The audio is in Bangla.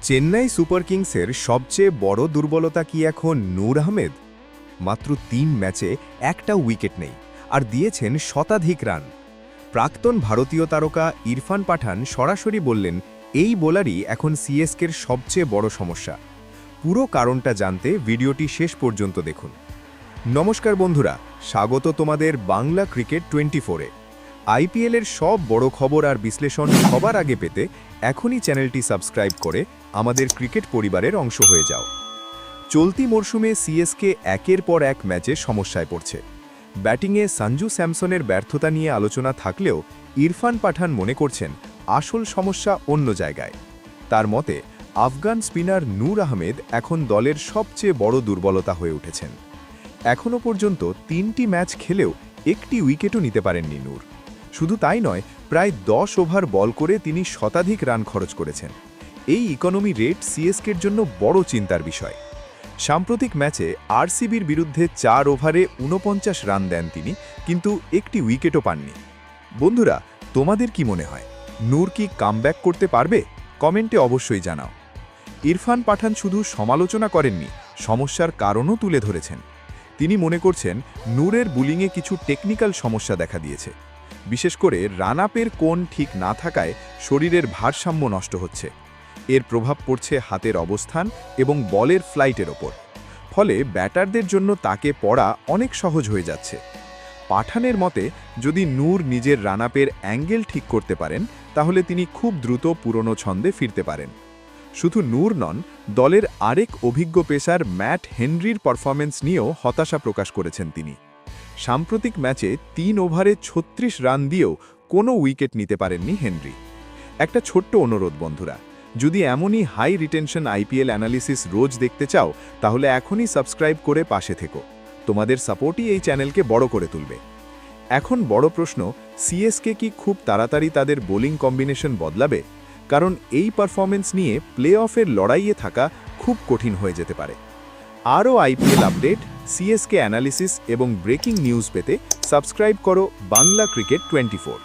চেন্নাই সুপার কিংসের সবচেয়ে বড় দুর্বলতা কি এখন নূর আহমেদ? মাত্র ৩ ম্যাচে একটা উইকেট নেই, আর দিয়েছেন শতাধিক রান। প্রাক্তন ভারতীয় তারকা ইরফান পাঠান সরাসরি বললেন, এই বোলারই এখন সিএসকের সবচেয়ে বড় সমস্যা। পুরো কারণটা জানতে ভিডিওটি শেষ পর্যন্ত দেখুন। নমস্কার বন্ধুরা, স্বাগত তোমাদের বাংলা ক্রিকেট 24-এ। আইপিএলের সব বড় খবর আর বিশ্লেষণ সবার আগে পেতে এখনই চ্যানেলটি সাবস্ক্রাইব করে আমাদের ক্রিকেট পরিবারের অংশ হয়ে যাও। চলতি মরশুমে সিএসকে একের পর এক ম্যাচে সমস্যায় পড়ছে। ব্যাটিংয়ে সঞ্জু স্যামসনের ব্যর্থতা নিয়ে আলোচনা থাকলেও ইরফান পাঠান মনে করছেন আসল সমস্যা অন্য জায়গায়। তার মতে আফগান স্পিনার নূর আহমেদ এখন দলের সবচেয়ে বড় দুর্বলতা হয়ে উঠেছেন। এখনও পর্যন্ত 3টি ম্যাচ খেলেও একটি উইকেটও নিতে পারেননি নূর। শুধু তাই নয়, প্রায় 10 ওভার বল করে তিনি শতাধিক রান খরচ করেছেন। এই ইকোনমি রেট সিএসকের জন্য বড় চিন্তার বিষয়। সাম্প্রতিক ম্যাচে আরসিবির বিরুদ্ধে 4 ওভারে 49 রান দেন তিনি, কিন্তু একটি উইকেটও পাননি। বন্ধুরা, তোমাদের কি মনে হয়, নূর কি কামব্যাক করতে পারবে? কমেন্টে অবশ্যই জানাও। ইরফান পাঠান শুধু সমালোচনা করেননি, সমস্যার কারণও তুলে ধরেছেন। তিনি মনে করছেন নূরের বোলিংয়ে কিছু টেকনিক্যাল সমস্যা দেখা দিয়েছে। বিশেষ করে রান আপের কোণ ঠিক না থাকায় শরীরের ভারসাম্য নষ্ট হচ্ছে। এর প্রভাব পড়ছে হাতের অবস্থান এবং বলের ফ্লাইটের ওপর। ফলে ব্যাটারদের জন্য তাকে পড়া অনেক সহজ হয়ে যাচ্ছে। পাঠানের মতে যদি নূর নিজের রান আপের অ্যাঙ্গেল ঠিক করতে পারেন, তাহলে তিনি খুব দ্রুত পুরনো ছন্দে ফিরতে পারেন। শুধু নূর নন, দলের আরেক অভিজ্ঞ পেসার ম্যাট হেনরির পারফরম্যান্স নিয়েও হতাশা প্রকাশ করেছেন তিনি। সাম্প্রতিক ম্যাচে 3 ওভারে 36 রান দিয়েও কোনো উইকেট নিতে পারেননি হেনরি। একটা ছোট্ট অনুরোধ বন্ধুরা, যদি এমনই হাই রিটেনশন আইপিএল অ্যানালিসিস রোজ দেখতে চাও, তাহলে এখনই সাবস্ক্রাইব করে পাশে থেকো। তোমাদের সাপোর্টই এই চ্যানেলকে বড় করে তুলবে। এখন বড় প্রশ্ন, সিএসকে কি খুব তাড়াতাড়ি তাদের বোলিং কম্বিনেশন বদলাবে? কারণ এই পারফরম্যান্স নিয়ে প্লে অফের লড়াইয়ে থাকা খুব কঠিন হয়ে যেতে পারে। আরও আইপিএল আপডেট, সিএসকে অ্যানালিসিস এবং ব্রেকিং নিউজ পেতে সাবস্ক্রাইব করো বাংলা ক্রিকেট 24।